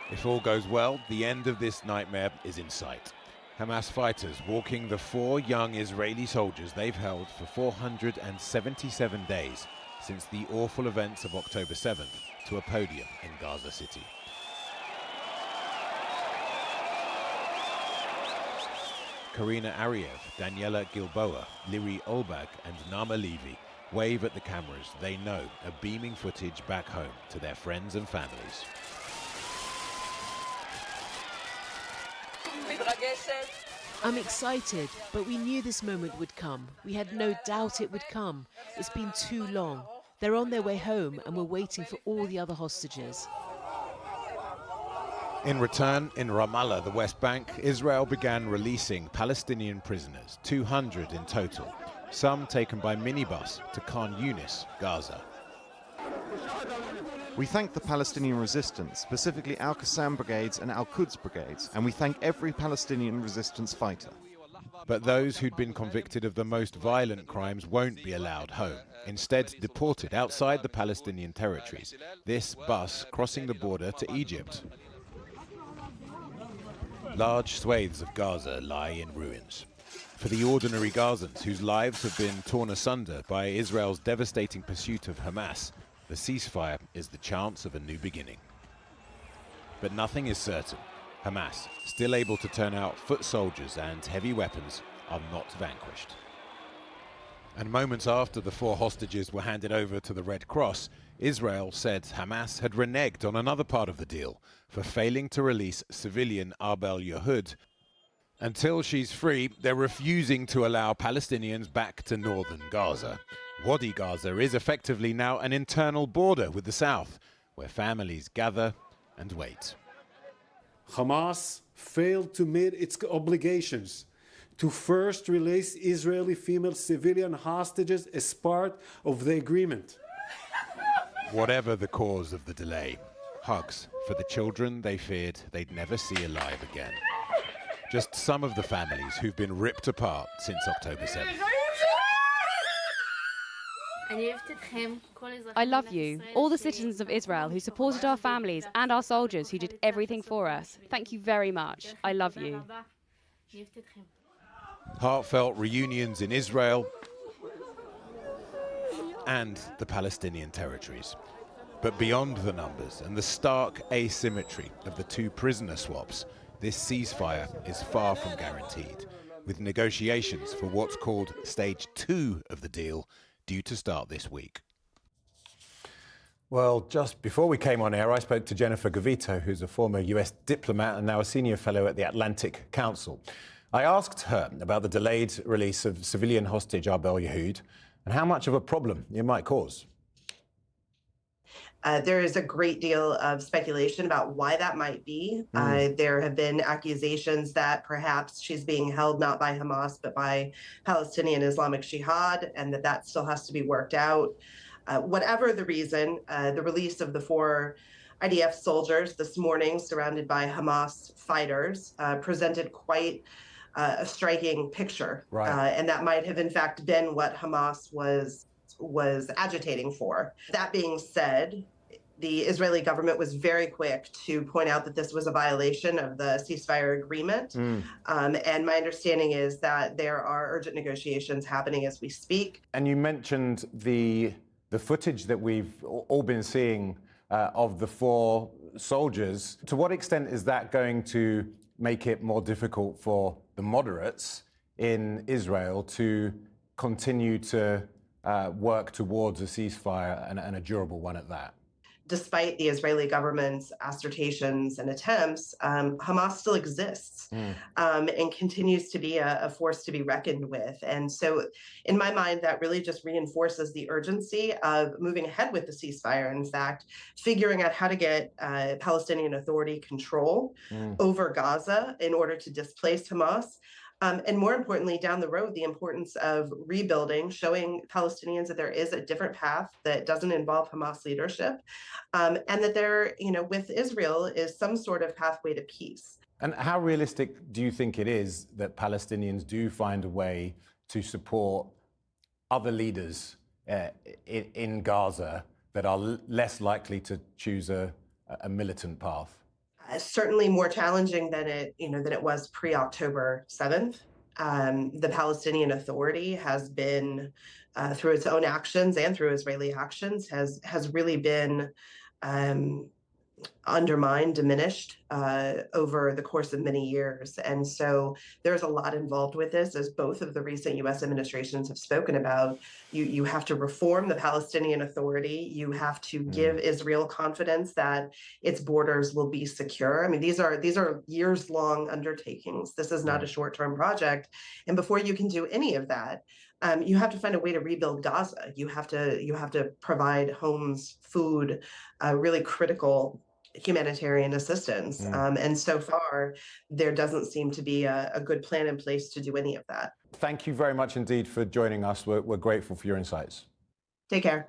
If all goes well, the end of this nightmare is in sight. Hamas fighters walking the 4 young Israeli soldiers they've held for 477 days since the awful events of October 7th to a podium in Gaza City. Karina Ariev, Daniela Gilboa, Liri Olbag and Nama Levy wave at the cameras they know are beaming footage back home to their friends and families. I'm excited, but we knew this moment would come. We had no doubt it would come. It's been too long. They're on their way home and we're waiting for all the other hostages. In return, in Ramallah, the West Bank, Israel began releasing Palestinian prisoners, 200 in total, some taken by minibus to Khan Yunis, Gaza. We thank the Palestinian resistance, specifically Al-Qassam brigades and Al-Quds brigades, and we thank every Palestinian resistance fighter. But those who'd been convicted of the most violent crimes won't be allowed home, instead deported outside the Palestinian territories, this bus crossing the border to Egypt. Large swathes of Gaza lie in ruins. For the ordinary Gazans whose lives have been torn asunder by Israel's devastating pursuit of Hamas, the ceasefire is the chance of a new beginning. But nothing is certain. Hamas, still able to turn out foot soldiers and heavy weapons, are not vanquished. And moments after the 4 hostages were handed over to the Red Cross, Israel said Hamas had reneged on another part of the deal for failing to release civilian Arbel Yehud. Until she's free, they're refusing to allow Palestinians back to northern Gaza. Wadi Gaza is effectively now an internal border with the south, where families gather and wait. Hamas failed to meet its obligations to first release Israeli female civilian hostages as part of the agreement. Whatever the cause of the delay, hugs for the children they feared they'd never see alive again. Just some of the families who've been ripped apart since October 7th. I love you, all the citizens of Israel who supported our families and our soldiers who did everything for us. Thank you very much. I love you. Heartfelt reunions in Israel and the Palestinian territories. But beyond the numbers and the stark asymmetry of the 2 prisoner swaps, this ceasefire is far from guaranteed, with negotiations for what's called Stage 2 of the deal due to start this week. Well, just before we came on air, I spoke to Jennifer Gavito, who's a former US diplomat and now a senior fellow at the Atlantic Council. I asked her about the delayed release of civilian hostage Arbel Yehud and how much of a problem it might cause. There is a great deal of speculation about why that might be. There have been accusations that perhaps she's being held not by Hamas, but by Palestinian Islamic Jihad, and that still has to be worked out. Whatever the reason, the release of the 4 IDF soldiers this morning, surrounded by Hamas fighters, presented quite a striking picture. Right. And that might have, in fact, been what Hamas was agitating for. That being said, the Israeli government was very quick to point out that this was a violation of the ceasefire agreement. And my understanding is that there are urgent negotiations happening as we speak. And you mentioned the footage that we've all been seeing of the 4 soldiers. To what extent is that going to make it more difficult for the moderates in Israel to continue to work towards a ceasefire and a durable one at that? Despite the Israeli government's assertions and attempts, Hamas still exists and continues to be a force to be reckoned with. And so in my mind, that really just reinforces the urgency of moving ahead with the ceasefire. In fact, figuring out how to get Palestinian Authority control over Gaza in order to displace Hamas. And more importantly, down the road, the importance of rebuilding, showing Palestinians that there is a different path that doesn't involve Hamas leadership, and that there, with Israel, is some sort of pathway to peace. And how realistic do you think it is that Palestinians do find a way to support other leaders in Gaza that are less likely to choose a militant path? Certainly more challenging than it was pre-October 7th. The Palestinian Authority has been, through its own actions and through Israeli actions, has really been undermined, diminished over the course of many years. And so there's a lot involved with this, as both of the recent U.S. administrations have spoken about. You have to reform the Palestinian Authority. You have to give Israel confidence that its borders will be secure. I mean, these are years-long undertakings. This is not a short-term project. And before you can do any of that, you have to find a way to rebuild Gaza. You have to provide homes, food, really critical humanitarian assistance. And so far, there doesn't seem to be a good plan in place to do any of that. Thank you very much indeed for joining us. We're grateful for your insights. Take care.